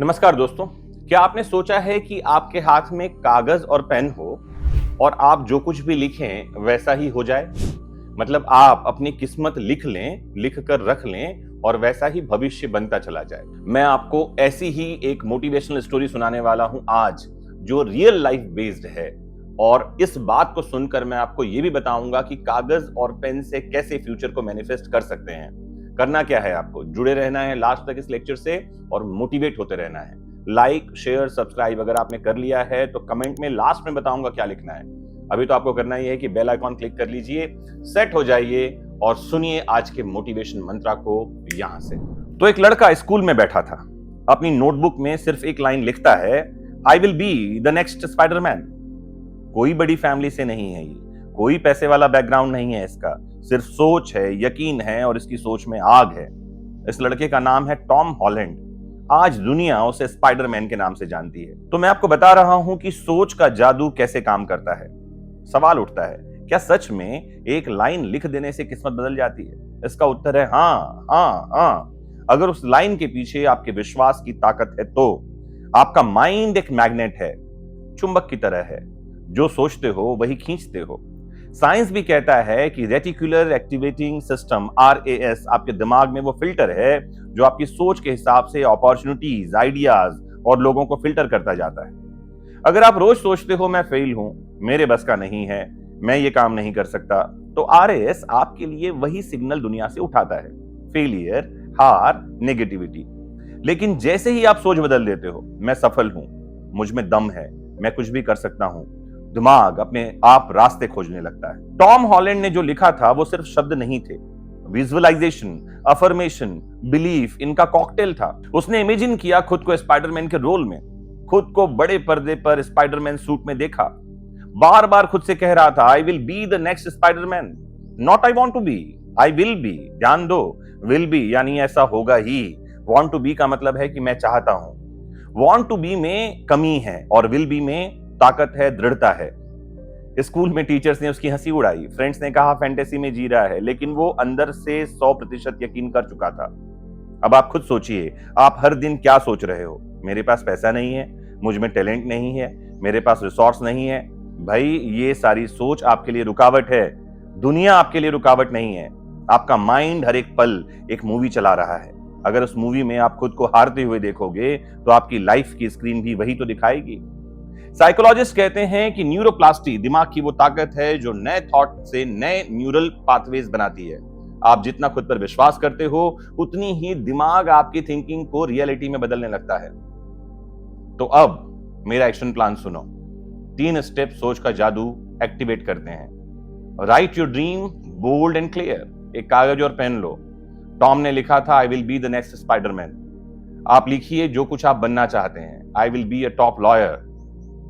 नमस्कार दोस्तों, क्या आपने सोचा है कि आपके हाथ में कागज और पेन हो और आप जो कुछ भी लिखें वैसा ही हो जाए? मतलब आप अपनी किस्मत लिख लें, लिख कर रख लें और वैसा ही भविष्य बनता चला जाए। मैं आपको ऐसी ही एक मोटिवेशनल स्टोरी सुनाने वाला हूं आज, जो रियल लाइफ बेस्ड है। और इस बात को सुनकर मैं आपको यह भी बताऊंगा कि कागज और पेन से कैसे फ्यूचर को मैनिफेस्ट कर सकते हैं। करना क्या है, आपको जुड़े रहना है लास्ट तक इस लेक्चर से और मोटिवेट होते रहना है। लाइक, शेयर, सब्सक्राइब अगर आपने कर लिया है तो कमेंट में लास्ट में बताऊंगा क्या लिखना है। अभी तो आपको करना ही है कि बेल आइकॉन क्लिक कर लीजिए, सेट हो जाइए और सुनिए आज के मोटिवेशन मंत्रा को यहां से। तो एक लड़का स्कूल में बैठा था, अपनी नोटबुक में सिर्फ एक लाइन लिखता है, आई will be the next Spiderman. कोई बड़ी फैमिली से नहीं है, ये कोई पैसे वाला बैकग्राउंड नहीं है इसका, सिर्फ सोच है, यकीन है और इसकी सोच में आग है। इस लड़के का नाम है टॉम हॉलैंड। आज दुनिया उसे स्पाइडरमैन के नाम से जानती है। तो मैं आपको बता रहा हूं कि सोच का जादू कैसे काम करता है। सवाल उठता है, क्या सच में एक लाइन लिख देने से किस्मत बदल जाती है? इसका उत्तर है हाँ, हाँ, हाँ। अगर उस लाइन के पीछे आपके विश्वास की ताकत है तो। आपका माइंड एक मैग्नेट है, चुंबक की तरह है। जो सोचते हो वही खींचते हो। साइंस भी कहता है कि रेटिकुलर एक्टिवेटिंग सिस्टम RAS आपके दिमाग में वो फिल्टर है जो आपकी सोच के हिसाब से अपॉर्चुनिटीज, आइडियाज और लोगों को फिल्टर करता जाता है। अगर आप रोज सोचते हो मैं फेल हूं, मेरे बस का नहीं है, मैं ये काम नहीं कर सकता, तो RAS आपके लिए वही सिग्नल दुनिया से उठाता है, फेलियर, हार, नेगेटिविटी। लेकिन जैसे ही आप सोच बदल देते हो, मैं सफल हूं, मुझ में दम है, मैं कुछ भी कर सकता हूं, दिमाग अपने आप रास्ते खोजने लगता है। टॉम हॉलैंड ने जो लिखा था वो सिर्फ शब्द नहीं थे, विजुअलाइजेशन, अफर्मेशन, बिलीफ, इनका कॉकटेल था। उसने इमेजिन किया खुद को स्पाइडरमैन के रोल में, खुद को बड़े पर्दे पर स्पाइडरमैन सूट में देखा, बार बार खुद से कह रहा था, I will be the next Spiderman, not I want to be, I will be. ध्यान दो, विल बी यानी ऐसा होगा ही। वॉन्ट टू बी का मतलब है कि मैं चाहता हूं। वॉन्ट टू बी में कमी है और विल बी में ताकत है, दृढ़ता है। स्कूल में टीचर्स ने उसकी हंसी उड़ाई, फ्रेंड्स ने कहा फैंटेसी में जी रहा है, लेकिन वो अंदर से 100% यकीन कर चुका था। अब आप खुद सोचिए, आप हर दिन क्या सोच रहे हो? मेरे पास पैसा नहीं है, मुझ में टैलेंट नहीं है, मेरे पास रिसोर्स नहीं है। भाई, ये सारी सोच आपके लिए रुकावट है, दुनिया आपके लिए रुकावट नहीं है। आपका माइंड हर एक पल एक मूवी चला रहा है। अगर उस मूवी में आप खुद को हारते हुए देखोगे तो आपकी लाइफ की स्क्रीन भी वही तो दिखाएगी। साइकोलॉजिस्ट कहते हैं कि न्यूरोप्लास्टी दिमाग की वो ताकत है जो नए थॉट से नए न्यूरल पाथवेज बनाती है। आप जितना खुद पर विश्वास करते हो, उतनी ही दिमाग आपकी थिंकिंग को रियलिटी में बदलने लगता है। तो अब मेरा एक्शन प्लान सुनो। 3 स्टेप सोच का जादू एक्टिवेट करते हैं। Write your dream bold and clear. एक कागज और पेन लो। टॉम ने लिखा था, I will be the next Spiderman. आप लिखिए जो कुछ आप बनना चाहते हैं। I will be a top lawyer,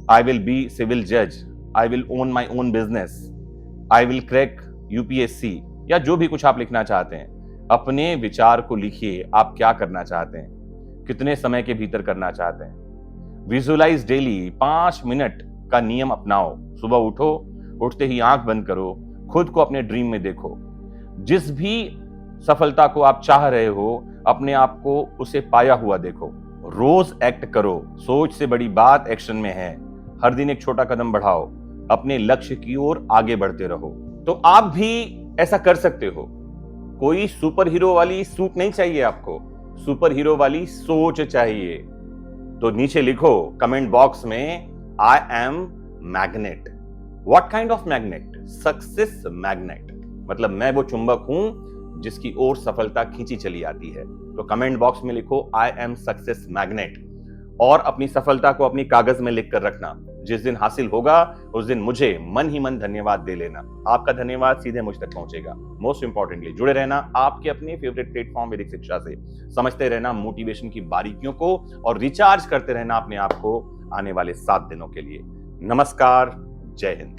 I will be civil judge, I will own my own business, I will crack UPSC, या जो भी कुछ आप लिखना चाहते हैं। अपने विचार को लिखिए, आप क्या करना चाहते हैं, कितने समय के भीतर करना चाहते हैं। विजुअलाइज डेली, 5 मिनट का नियम अपनाओ। सुबह उठो, उठते ही आंख बंद करो, खुद को अपने ड्रीम में देखो। जिस भी सफलता को आप चाह रहे हो, अपने आप को उसे पाया हुआ देखो। रोज एक्ट करो। सोच से बड़ी बात एक्शन में है। हर दिन एक छोटा कदम बढ़ाओ, अपने लक्ष्य की ओर आगे बढ़ते रहो। तो आप भी ऐसा कर सकते हो। कोई सुपर हीरो वाली सूट नहीं चाहिए आपको, सुपर हीरो वाली सोच चाहिए। तो नीचे लिखो कमेंट बॉक्स में, I am magnet. What kind of magnet? Success magnet. मतलब मैं वो चुंबक हूं जिसकी ओर सफलता खींची चली आती है। तो कमेंट बॉक्स में लिखो, आई एम सक्सेस मैग्नेट, और अपनी सफलता को अपनी कागज में लिख कर रखना। जिस दिन हासिल होगा उस दिन मुझे मन ही मन धन्यवाद दे लेना। आपका धन्यवाद सीधे मुझ तक पहुंचेगा। मोस्ट इंपॉर्टेंटली जुड़े रहना आपके अपने फेवरेट प्लेटफॉर्म वैदिक शिक्षा से। समझते रहना मोटिवेशन की बारीकियों को और रिचार्ज करते रहना अपने आप को आने वाले 7 दिनों के लिए। नमस्कार, जय हिंद।